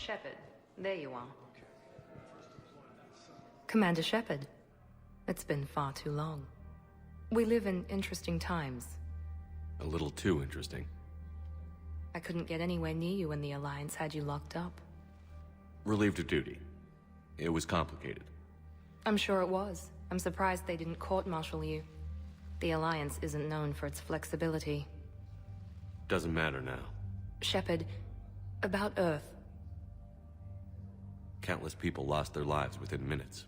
Shepard, there you are. Commander Shepard. It's been far too long. We live in interesting times. A little too interesting. I couldn't get anywhere near you when the Alliance had you locked up. Relieved of duty. It was complicated. I'm sure it was. I'm surprised they didn't court-martial you. The Alliance isn't known for its flexibility. Doesn't matter now. Shepard, about Earth. Countless people lost their lives within minutes.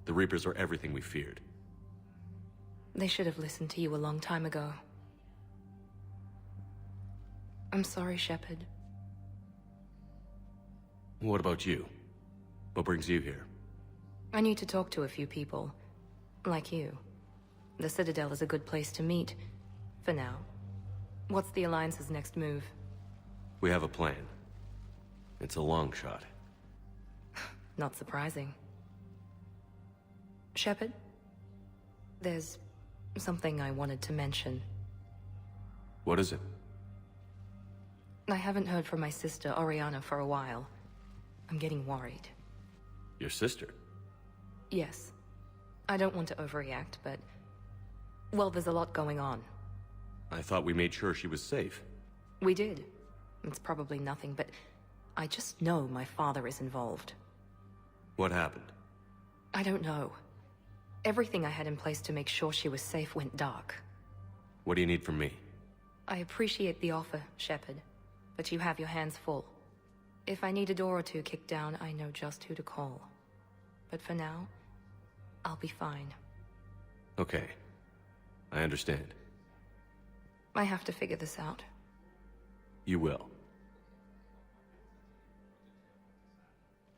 The Reapers are everything we feared. They should have listened to you a long time ago. I'm sorry, Shepard. What about you? What brings you here? I need to talk to a few people. Like you. The Citadel is a good place to meet. For now. What's the Alliance's next move? We have a plan. It's a long shot. Not surprising. Shepard? There's something I wanted to mention. What is it? I haven't heard from my sister, Oriana, for a while. I'm getting worried. Your sister? Yes. I don't want to overreact, but... well, there's a lot going on. I thought we made sure she was safe. We did. It's probably nothing, but... I just know my father is involved. What happened? I don't know. Everything I had in place to make sure she was safe went dark. What do you need from me? I appreciate the offer, Shepard, but you have your hands full. If I need a door or two kicked down, I know just who to call. But for now, I'll be fine. Okay. I understand. I have to figure this out. You will.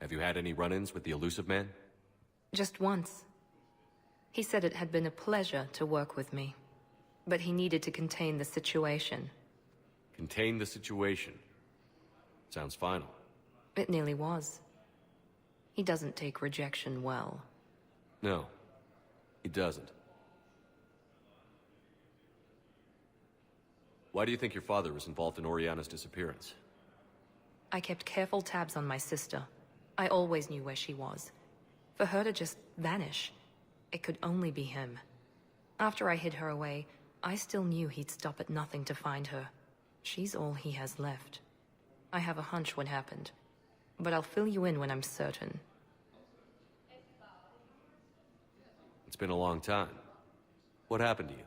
Have you had any run-ins with the Elusive Man? Just once. He said it had been a pleasure to work with me, but he needed to contain the situation. Contain the situation. Sounds final. It nearly was. He doesn't take rejection well. No, he doesn't. Why do you think your father was involved in Oriana's disappearance? I kept careful tabs on my sister. I always knew where she was. For her to just vanish, it could only be him. After I hid her away, I still knew he'd stop at nothing to find her. She's all he has left. I have a hunch what happened, but I'll fill you in when I'm certain. It's been a long time. What happened to you?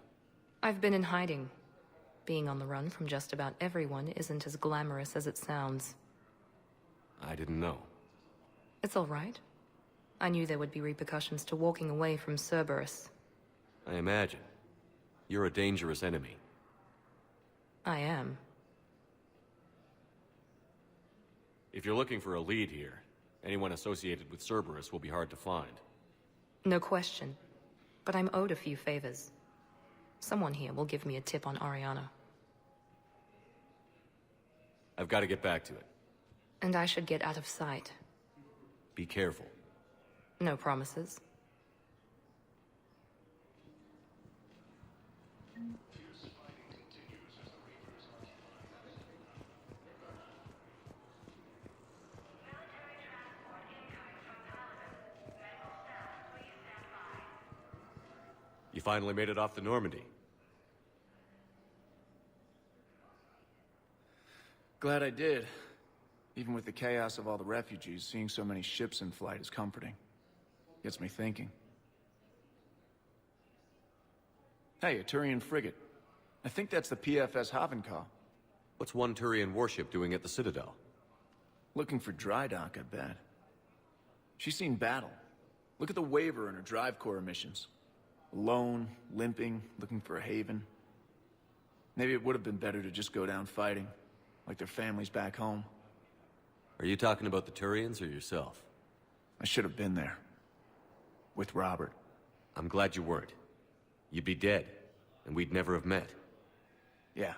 I've been in hiding. Being on the run from just about everyone isn't as glamorous as it sounds. I didn't know. It's all right. I knew there would be repercussions to walking away from Cerberus. I imagine. You're a dangerous enemy. I am. If you're looking for a lead here, anyone associated with Cerberus will be hard to find. No question. But I'm owed a few favors. Someone here will give me a tip on Oriana. I've got to get back to it. And I should get out of sight. Be careful. No promises. You finally made it off the Normandy. Glad I did. Even with the chaos of all the refugees, seeing so many ships in flight is comforting. Gets me thinking. Hey, a Turian frigate. I think that's the PFS Havenkaw. What's one Turian warship doing at the Citadel? Looking for dry dock, I bet. She's seen battle. Look at the waiver in her drive core emissions. Alone, limping, looking for a haven. Maybe it would have been better to just go down fighting, like their families back home. Are you talking about the Turians or yourself? I should have been there. With Robert. I'm glad you weren't. You'd be dead, and we'd never have met. Yeah.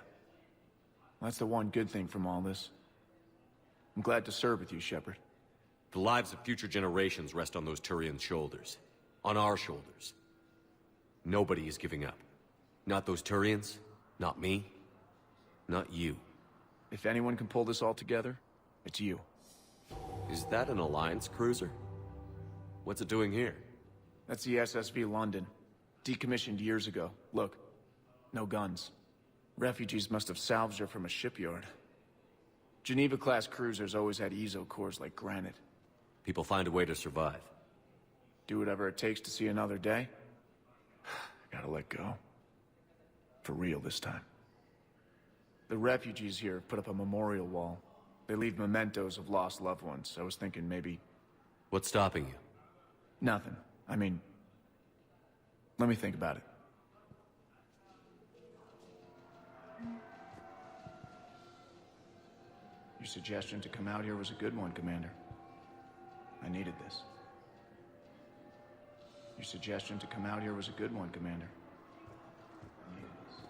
Well, that's the one good thing from all this. I'm glad to serve with you, Shepard. The lives of future generations rest on those Turians' shoulders. On our shoulders. Nobody is giving up. Not those Turians, not me, not you. If anyone can pull this all together, it's you. Is that an Alliance cruiser? What's it doing here? That's the SSV London. Decommissioned years ago. Look, no guns. Refugees must have salvaged her from a shipyard. Geneva-class cruisers always had eezo cores like granite. People find a way to survive. Do whatever it takes to see another day. Gotta let go. For real this time. The refugees here put up a memorial wall. They leave mementos of lost loved ones. I was thinking maybe... What's stopping you? Nothing. I mean... Let me think about it. Your suggestion to come out here was a good one, Commander. I needed this. Your suggestion to come out here was a good one, Commander. I needed this.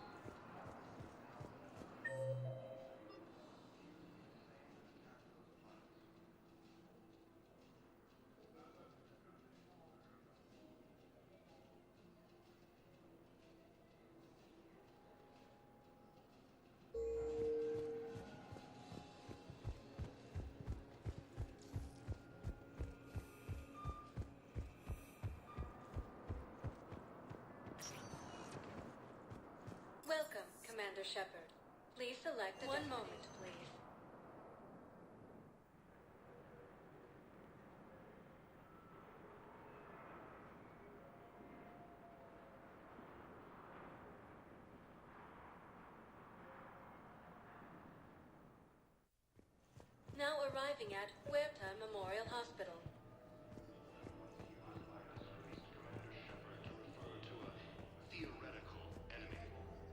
Welcome, Commander Shepard. Please select a One moment, please. Now arriving at Huerta Memorial Hospital.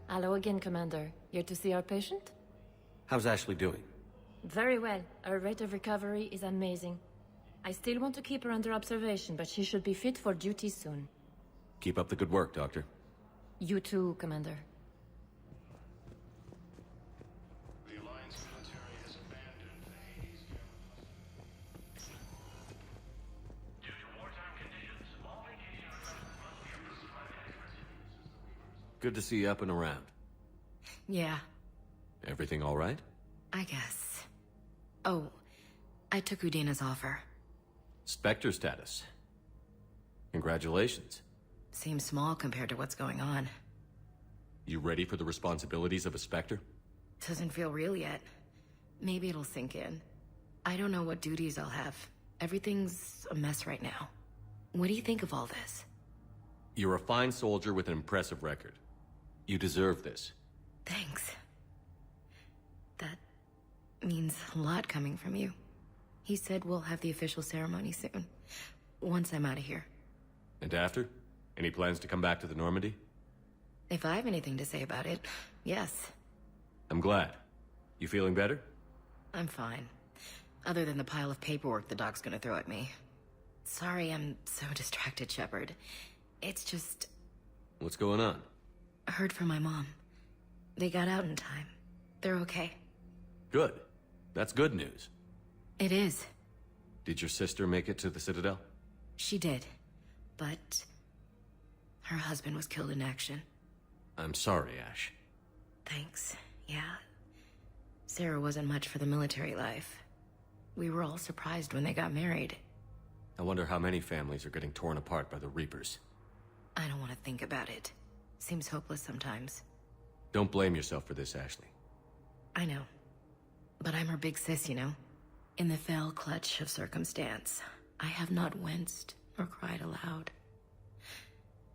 Hello again, Commander. Here to see our patient? How's Ashley doing? Very well. Her rate of recovery is amazing. I still want to keep her under observation, but she should be fit for duty soon. Keep up the good work, Doctor. You too, Commander. The Alliance military has abandoned the Hades Due to wartime conditions, all vacation requests must be approved by the experts. Good to see you up and around. Yeah, Everything all right? I guess. Oh, I took Udina's offer. Spectre status. Congratulations. Seems small compared to what's going on. You ready for the responsibilities of a Spectre? Doesn't feel real yet. Maybe it'll sink in. I don't know what duties I'll have. Everything's a mess right now. What do you think of all this? You're a fine soldier with an impressive record. You deserve this. Thanks. That means a lot coming from you. He said we'll have the official ceremony soon. Once I'm out of here. And after? Any plans to come back to the Normandy? If I have anything to say about it, yes. I'm glad. You feeling better? I'm fine. Other than the pile of paperwork the doc's gonna throw at me. Sorry I'm so distracted, Shepard. It's just... What's going on? I heard from my mom. They got out in time. They're okay. Good. That's good news. It is. Did your sister make it to the Citadel? She did. But... her husband was killed in action. I'm sorry, Ash. Thanks. Yeah. Sarah wasn't much for the military life. We were all surprised when they got married. I wonder how many families are getting torn apart by the Reapers. I don't want to think about it. Seems hopeless sometimes. Don't blame yourself for this, Ashley. I know. But I'm her big sis, you know? In the fell clutch of circumstance, I have not winced or cried aloud.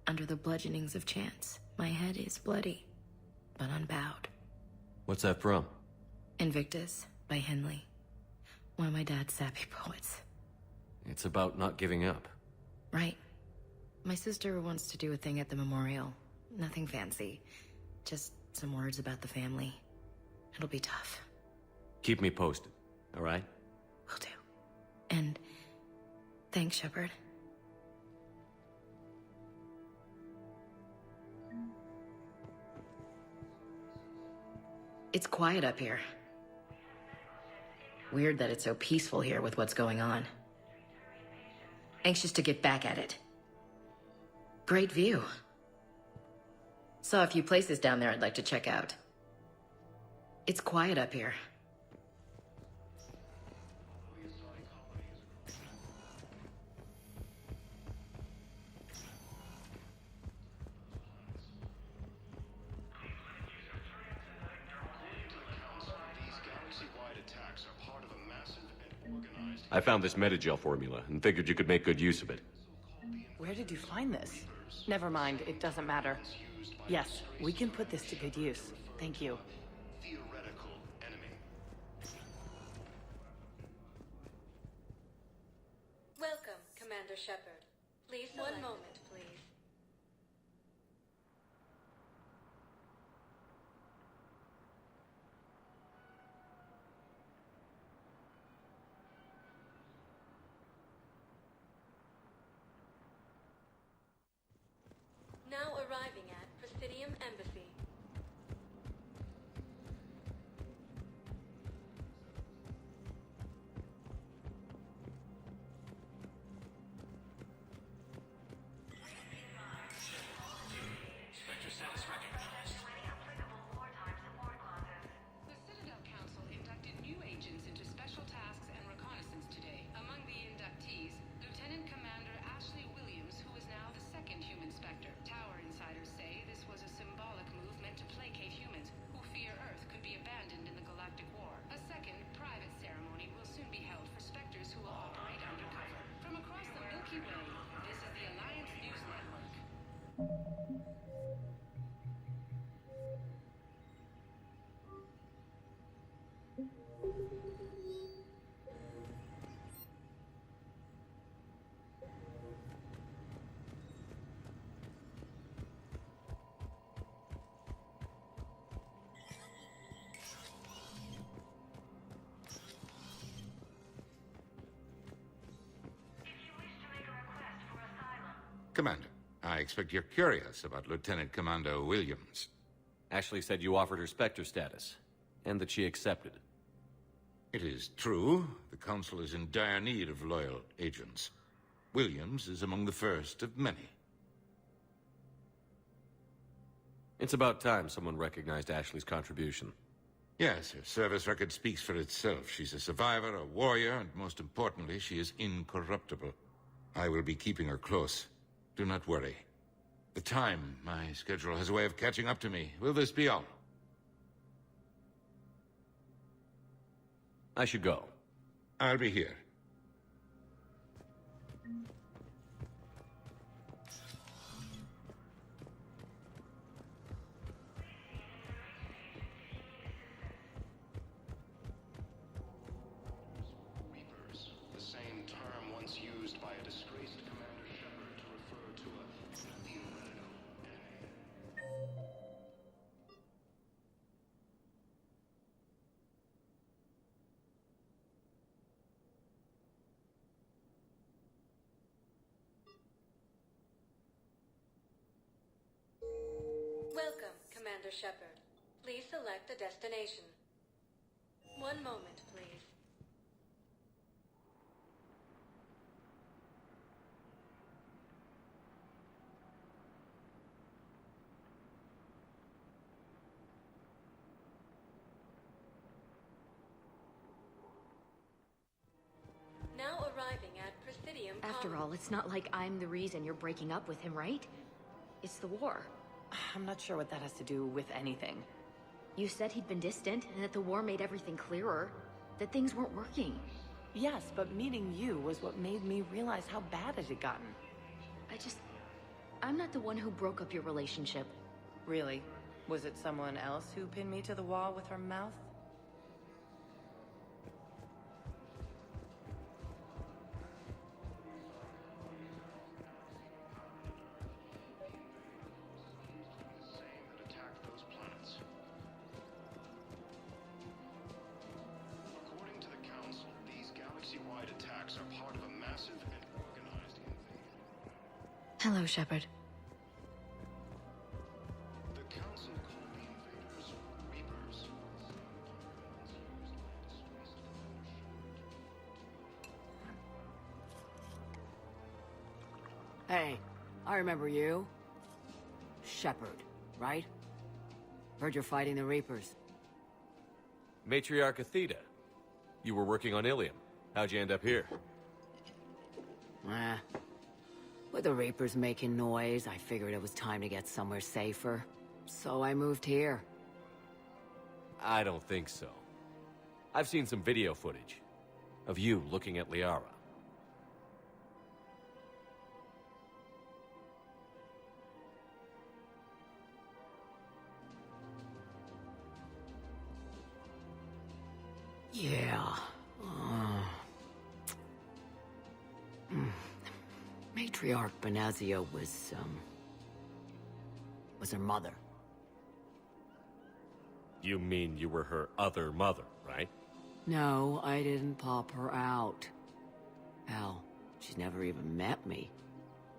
Under the bludgeonings of chance, my head is bloody, but unbowed. What's that from? Invictus by Henley. One of my dad's sappy poets. It's about not giving up. Right. My sister wants to do a thing at the memorial. Nothing fancy. Just some words about the family. It'll be tough. Keep me posted, all right? Will do. And thanks, Shepard. It's quiet up here. Weird that it's so peaceful here with what's going on. Anxious to get back at it. Great view. Saw a few places down there I'd like to check out. It's quiet up here. I found this metagel formula and figured you could make good use of it. Where did you find this? Never mind, it doesn't matter. Yes, we can put this to good use. Thank you. Theoretical enemy. Welcome, Commander Shepard. Please, one moment, please. Now arriving at Presidium Embassy. The Citadel Council inducted new agents into special tasks and reconnaissance today. Among the inductees, Lieutenant Commander Ashley Williams, who is now the second human Spectre. Tower insiders say this was a symbolic move meant to placate humans who fear Earth could be abandoned in the Galactic War. A second, private ceremony will soon be held for Spectres who will operate undercover. From across the Milky Way, this is the Alliance News Network. Commander, I expect you're curious about Lieutenant Commander Williams. Ashley said you offered her Spectre status, and that she accepted. It is true, the Council is in dire need of loyal agents. Williams is among the first of many. It's about time someone recognized Ashley's contribution. Yes, her service record speaks for itself. She's a survivor, a warrior, and most importantly, she is incorruptible. I will be keeping her close. Do not worry. The time, my schedule has a way of catching up to me. Will this be all? I should go. I'll be here. Reapers, the same term once used by a disgraced Commander Shepard to refer to a theoretical enemy. Welcome, Commander Shepard. Please select a destination. One moment, please. Now arriving at Presidium. After all, it's not like I'm the reason you're breaking up with him, right? It's the war. I'm not sure what that has to do with anything. You said he'd been distant, and that the war made everything clearer. That things weren't working. Yes, but meeting you was what made me realize how bad it had gotten. I'm not the one who broke up your relationship. Really? Was it someone else who pinned me to the wall with her mouth? Same that attacked those planets. According to the Council, these galaxy-wide attacks are part of a massive and organized invasion. Hello, Shepard. The Council called the invaders Reapers. Hey, I remember you. Shepard, right? Heard you're fighting the Reapers. Matriarch Athena. You were working on Ilium. How'd you end up here? With the Reapers making noise, I figured it was time to get somewhere safer. So I moved here. I don't think so. I've seen some video footage of you looking at Liara. Yeah. Matriarch Benazia was her mother. You mean you were her other mother, right? No, I didn't pop her out. Hell, she's never even met me.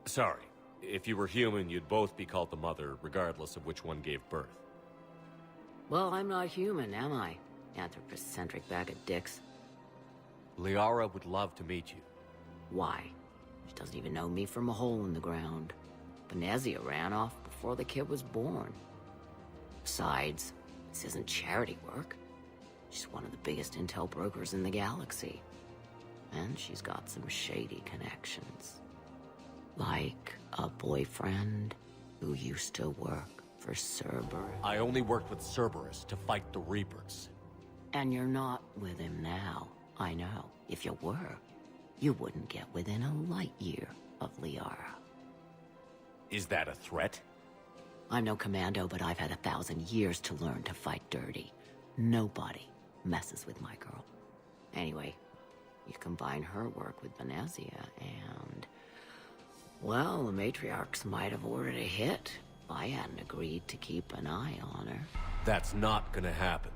Sorry. If you were human, you'd both be called the mother, regardless of which one gave birth. Well, I'm not human, am I? Anthropocentric bag of dicks. Liara would love to meet you. Why? She doesn't even know me from a hole in the ground. Benazia ran off before the kid was born. Besides, this isn't charity work. She's one of the biggest intel brokers in the galaxy. And she's got some shady connections. Like a boyfriend who used to work for Cerberus. I only worked with Cerberus to fight the Reapers. And you're not with him now. I know. If you were, you wouldn't get within a light year of Liara. Is that a threat? I'm no commando, but I've had 1,000 years to learn to fight dirty. Nobody messes with my girl. Anyway, you combine her work with Benazia and... well, the matriarchs might have ordered a hit if I hadn't agreed to keep an eye on her. That's not gonna happen.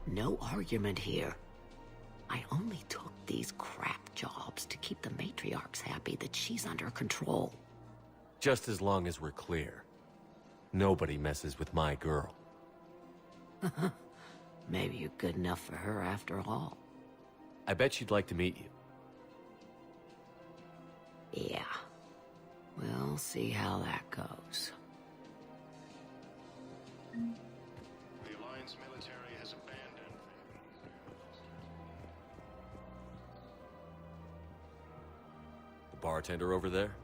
No argument here. I only took these crap jobs to keep the matriarchs happy that she's under control. Just as long as we're clear. Nobody messes with my girl. Maybe you're good enough for her after all. I bet she'd like to meet you. Yeah. We'll see how that goes. The Alliance military has abandoned. The bartender over there?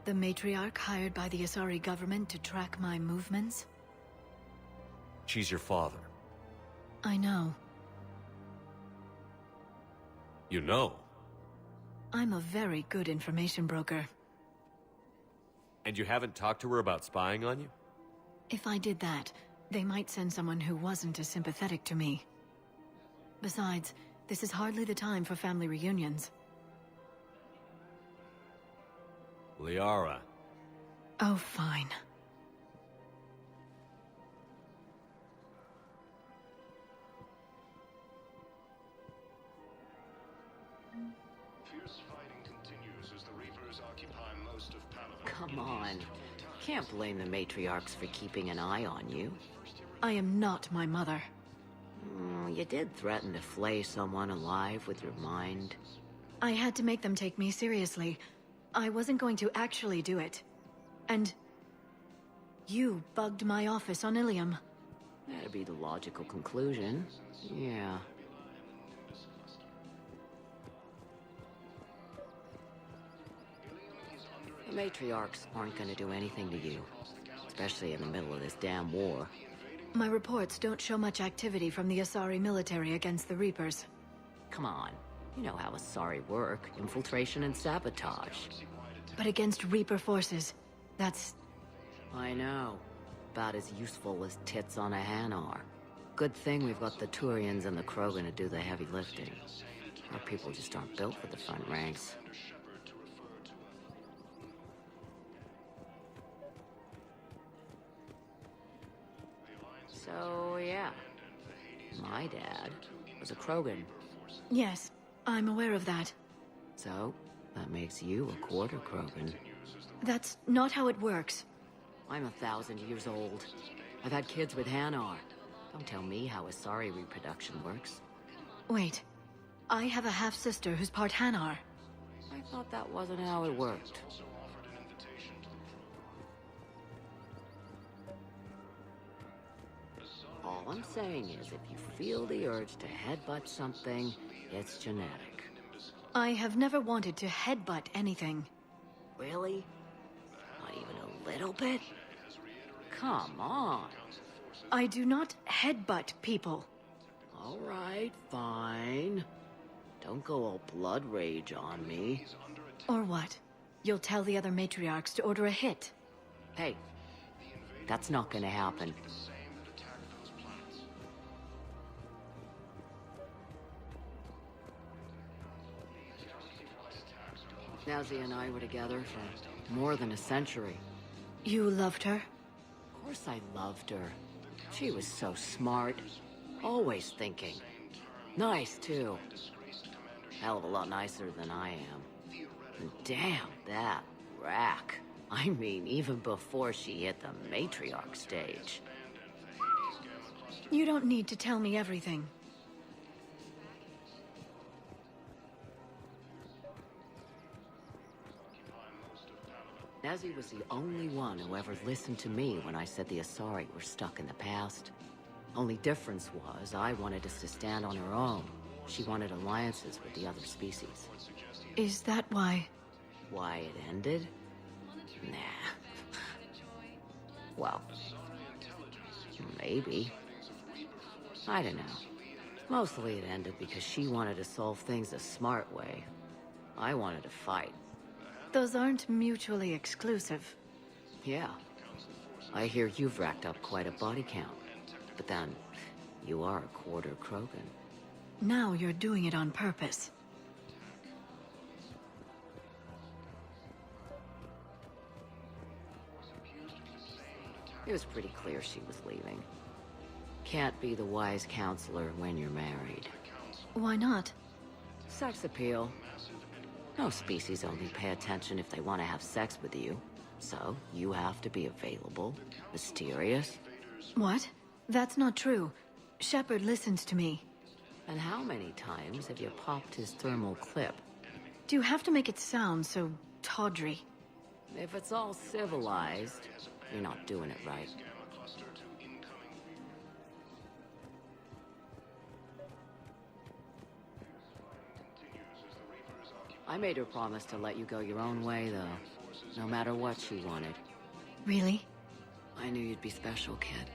The matriarch hired by the Asari government to track my movements? She's your father. I know. You know? I'm a very good information broker. And you haven't talked to her about spying on you? If I did that, they might send someone who wasn't as sympathetic to me. Besides, this is hardly the time for family reunions. Liara. Oh, fine. Fierce fighting continues as the Reapers occupy most of Palaven. Come on. Can't blame the matriarchs for keeping an eye on you. I am not my mother. You did threaten to flay someone alive with your mind. I had to make them take me seriously. I wasn't going to actually do it. And... you bugged my office on Ilium. That'd be the logical conclusion. Yeah. The matriarchs aren't gonna do anything to you. Especially in the middle of this damn war. My reports don't show much activity from the Asari military against the Reapers. Come on. You know how Asari work. Infiltration and sabotage. But against Reaper forces, that's... I know. About as useful as tits on a Hanar. Good thing we've got the Turians and the Krogan to do the heavy lifting. Our people just aren't built for the front ranks. So, yeah. My dad was a Krogan. Yes, I'm aware of that. So, that makes you a quarter Krogan. That's not how it works. I'm 1,000 years old. I've had kids with Hanar. Don't tell me how Asari reproduction works. Wait, I have a half-sister who's part Hanar. I thought that wasn't how it worked. All I'm saying is, if you feel the urge to headbutt something, it's genetic. I have never wanted to headbutt anything. Really? Not even a little bit? Come on. I do not headbutt people. All right, fine. Don't go all blood rage on me. Or what? You'll tell the other matriarchs to order a hit. Hey, that's not gonna happen. Nazi and I were together for more than a century. You loved her? Of course I loved her. She was so smart. Always thinking. Nice, too. Hell of a lot nicer than I am. And damn, that rack. I mean, even before she hit the matriarch stage. You don't need to tell me everything. Nazi was the only one who ever listened to me when I said the Asari were stuck in the past. Only difference was, I wanted us to stand on our own. She wanted alliances with the other species. Is that why? Why it ended? Nah. Well, maybe. I don't know. Mostly it ended because she wanted to solve things a smart way. I wanted to fight. Those aren't mutually exclusive. Yeah. I hear you've racked up quite a body count. But then, you are a quarter Krogan. Now you're doing it on purpose. It was pretty clear she was leaving. Can't be the wise counselor when you're married. Why not? Sex appeal. No species only pay attention if they want to have sex with you. So, you have to be available, mysterious. What? That's not true. Shepard listens to me. And how many times have you popped his thermal clip? Do you have to make it sound so tawdry? If it's all civilized, you're not doing it right. I made her promise to let you go your own way, though. No matter what she wanted. Really? I knew you'd be special, kid.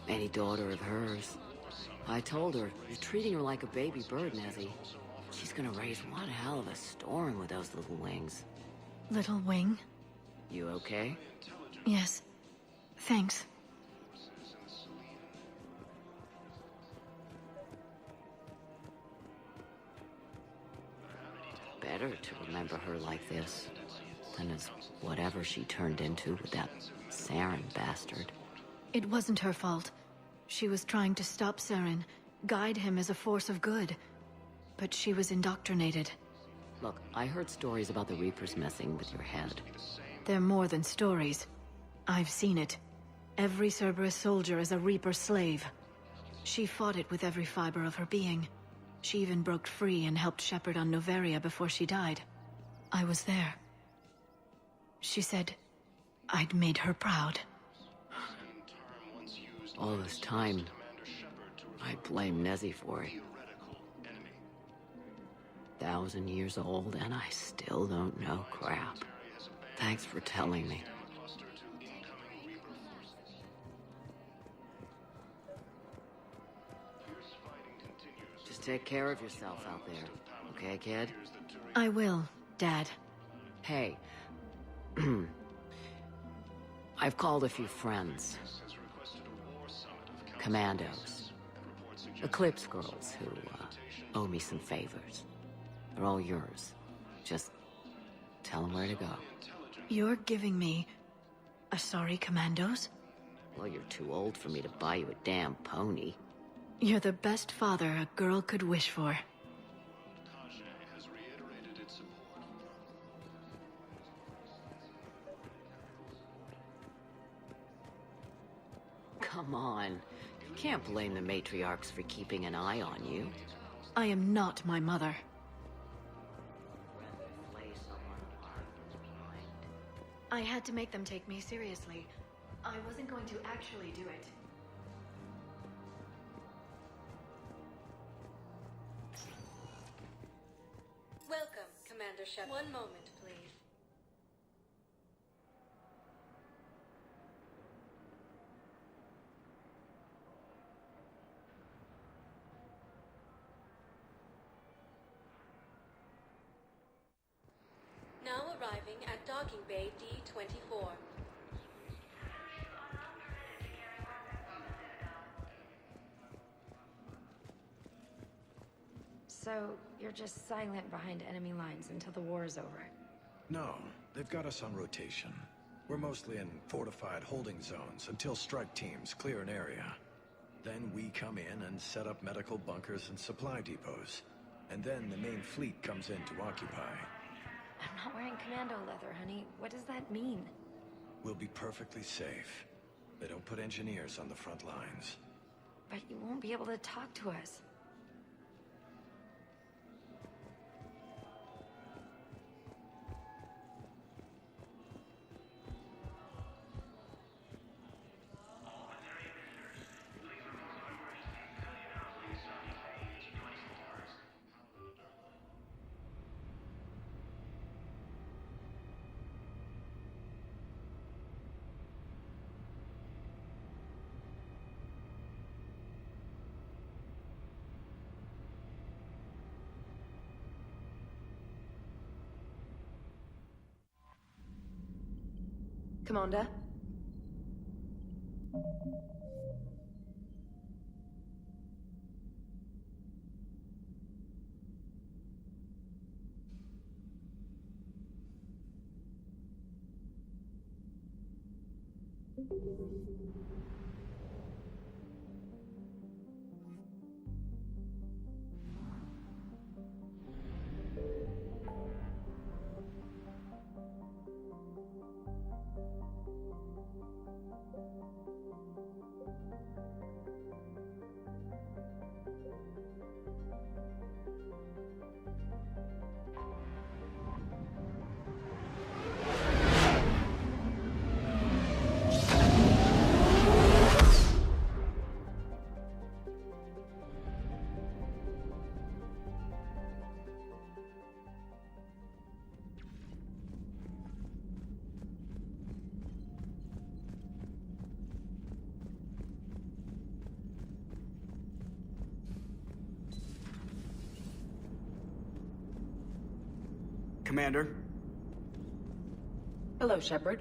Any daughter of hers. I told her, you're treating her like a baby bird, Nezzy. She's gonna raise one hell of a storm with those little wings. Little wing? You okay? Yes. Thanks. Better to remember her like this than as whatever she turned into with that Saren bastard. It wasn't her fault. She was trying to stop Saren, guide him as a force of good. But she was indoctrinated. Look, I heard stories about the Reapers messing with your head. They're more than stories. I've seen it. Every Cerberus soldier is a Reaper slave. She fought it with every fiber of her being. She even broke free and helped Shepard on Noveria before she died. I was there. She said I'd made her proud. All this time, I blame Nezzy for it. 1,000 years old and I still don't know crap. Thanks for telling me. Just take care of yourself out there, okay, kid? I will, Dad. Hey. I've called a few friends. Commandos. Eclipse girls who, owe me some favors. They're all yours. Just tell them where to go. You're giving me Asari commandos? Well, you're too old for me to buy you a damn pony. You're the best father a girl could wish for. Come on. You can't blame the matriarchs for keeping an eye on you. I am not my mother. I had to make them take me seriously. I wasn't going to actually do it. Commander Shepard. One moment, please. Now arriving at Docking Bay D-24. So, you're just silent behind enemy lines until the war is over? No, they've got us on rotation. We're mostly in fortified holding zones until strike teams clear an area. Then we come in and set up medical bunkers and supply depots. And then the main fleet comes in to occupy. I'm not wearing commando leather, honey. What does that mean? We'll be perfectly safe. They don't put engineers on the front lines. But you won't be able to talk to us. Commander? Commander? Hello, Shepard.